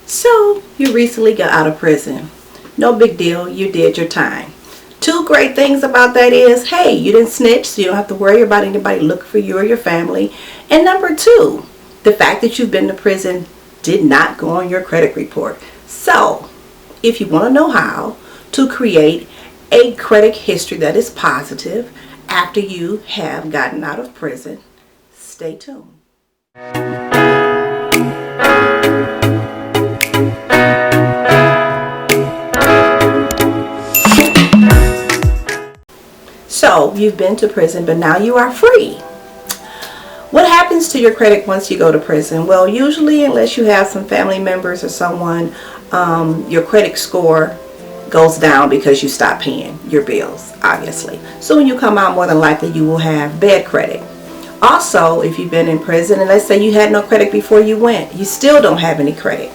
So you recently got out of prison. No big deal, you did your time. Two great things about that is, hey, you didn't snitch, so you don't have to worry about anybody looking for you or your family. And number two, the fact that you've been to prison did not go on your credit report. So if you want to know how to create a credit history that is positive after you have gotten out of prison, stay tuned. So you've been to prison, but now you are free. What happens to your credit once you go to prison? Well, usually, unless you have some family members or someone, your credit score goes down because you stop paying your bills, obviously. So when you come out, more than likely you will have bad credit. Also, if you've been in prison and let's say you had no credit before you went, you still don't have any credit.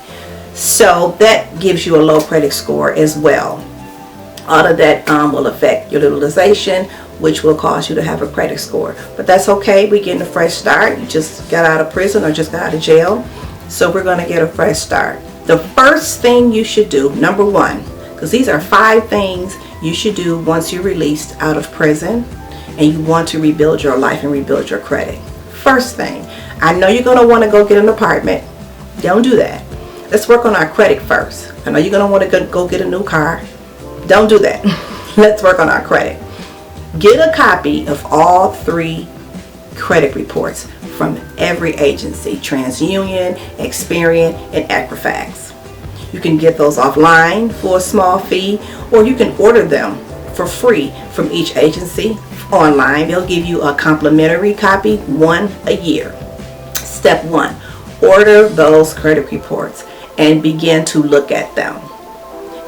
So that gives you a low credit score as well. All of that will affect your utilization, which will cause you to have a credit score. But that's okay. We're getting a fresh start. You just got out of prison or just got out of jail. So we're going to get a fresh start. The first thing you should do, number one, because these are 5 things you should do once you're released out of prison and you want to rebuild your life and rebuild your credit. First thing, I know you're going to want to go get an apartment. Don't do that. Let's work on our credit first. I know you're going to want to go get a new car. Don't do that. Let's work on our credit. Get a copy of all 3 credit reports from every agency, TransUnion, Experian, and Equifax. You can get those offline for a small fee, or you can order them for free from each agency online. They'll give you a complimentary copy, 1 a year. Step 1, order those credit reports and begin to look at them.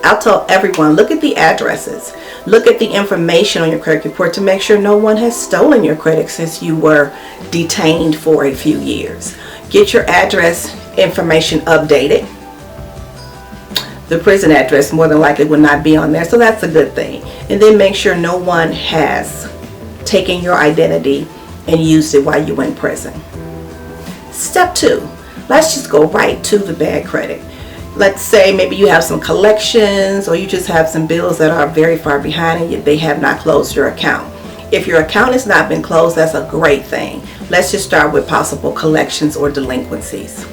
I'll tell everyone, look at the addresses. Look at the information on your credit report to make sure no one has stolen your credit since you were detained for a few years. Get your address information updated. The prison address more than likely will not be on there, so that's a good thing. And then make sure no one has taken your identity and used it while you were in prison. Step 2, let's just go right to the bad credit. Let's say maybe you have some collections or you just have some bills that are very far behind and they have not closed your account. If your account has not been closed, that's a great thing. Let's just start with possible collections or delinquencies.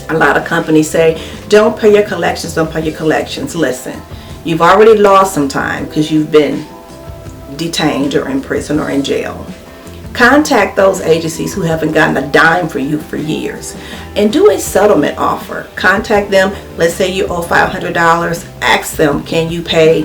A lot of companies say, don't pay your collections, don't pay your collections. Listen, you've already lost some time because you've been detained or in prison or in jail. Contact those agencies who haven't gotten a dime for you for years and do a settlement offer. Contact them. Let's say you owe $500. Ask them, can you pay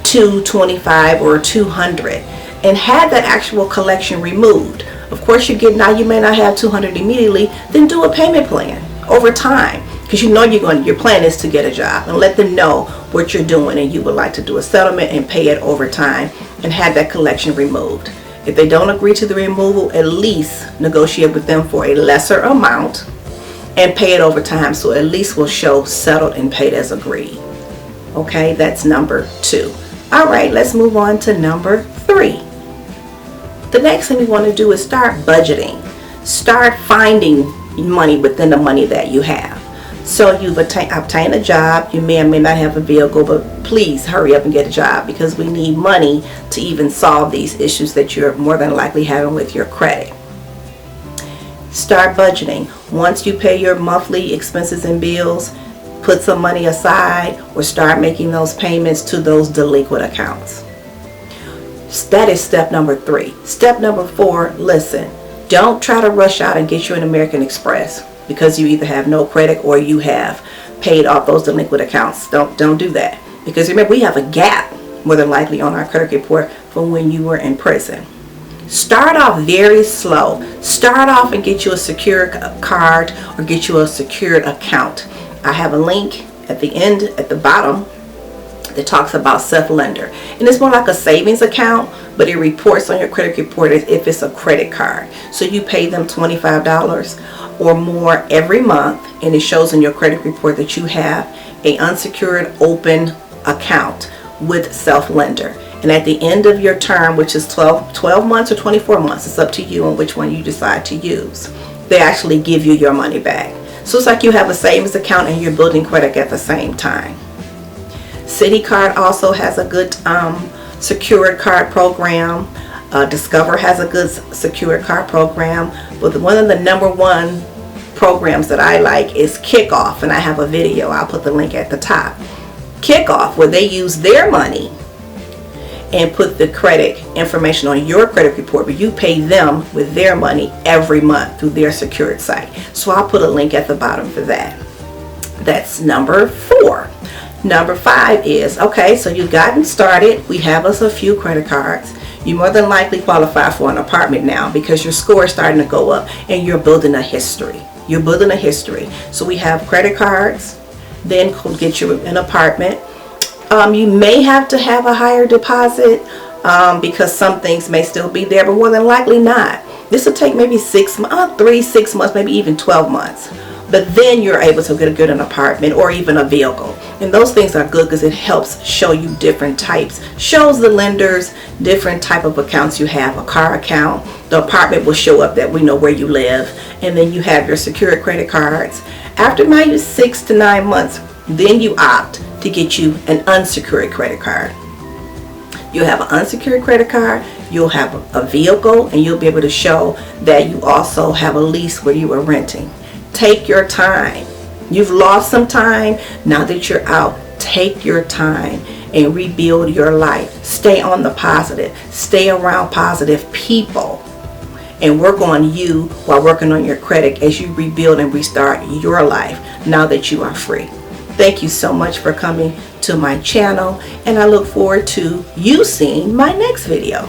$225 or $200 and have that actual collection removed. Of course, you may not have $200 immediately. Then do a payment plan over time because you know your plan is to get a job, and let them know what you're doing and you would like to do a settlement and pay it over time and have that collection removed. If they don't agree to the removal, at least negotiate with them for a lesser amount and pay it over time, so at least will show settled and paid as agreed. Okay, that's number 2. All right, let's move on to number 3. The next thing we want to do is start budgeting. Start finding money within the money that you have. So you've obtained a job, you may or may not have a vehicle, but please hurry up and get a job because we need money to even solve these issues that you're more than likely having with your credit. Start budgeting. Once you pay your monthly expenses and bills, put some money aside or start making those payments to those delinquent accounts. That is step number 3. Step number 4, listen, don't try to rush out and get you an American Express because you either have no credit or you have paid off those delinquent accounts. Don't do that, because remember, we have a gap more than likely on our credit report from when you were in prison. Start off very slow. Start off and get you a secured card or get you a secured account. I have a link at the end, at the bottom, that talks about self-lender, and it's more like a savings account, but it reports on your credit report as if it's a credit card. So you pay them $25 or more every month, and it shows in your credit report that you have a unsecured open account with self-lender. And at the end of your term, which is 12 months or 24 months, it's up to you on which one you decide to use, they actually give you your money back. So it's like you have a savings account and you're building credit at the same time. Citi Card also has a good secured card program. Discover has a good secured card program. But one of the #1 programs that I like is Kickoff, and I have a video. I'll put the link at the top. Kickoff, where they use their money and put the credit information on your credit report, but you pay them with their money every month through their secured site. So I'll put a link at the bottom for that. That's number 4. Number 5 is, okay, so you've gotten started. We have us a few credit cards. You more than likely qualify for an apartment now because your score is starting to go up and you're building a history. You're building a history. So we have credit cards, then get you an apartment. You may have to have a higher deposit because some things may still be there, but more than likely not. This will take maybe 6 months, maybe even 12 months. But then you're able to get an apartment or even a vehicle. And those things are good because it helps show you different types. Shows the lenders different type of accounts you have. A car account. The apartment will show up that we know where you live. And then you have your secured credit cards. After maybe 6 to 9 months, then you opt to get you an unsecured credit card. You'll have an unsecured credit card, you'll have a vehicle, and you'll be able to show that you also have a lease where you were renting. Take your time. You've lost some time. Now that you're out, take your time and rebuild your life. Stay on the positive. Stay around positive people. And work on you while working on your credit as you rebuild and restart your life now that you are free. Thank you so much for coming to my channel, and I look forward to you seeing my next video.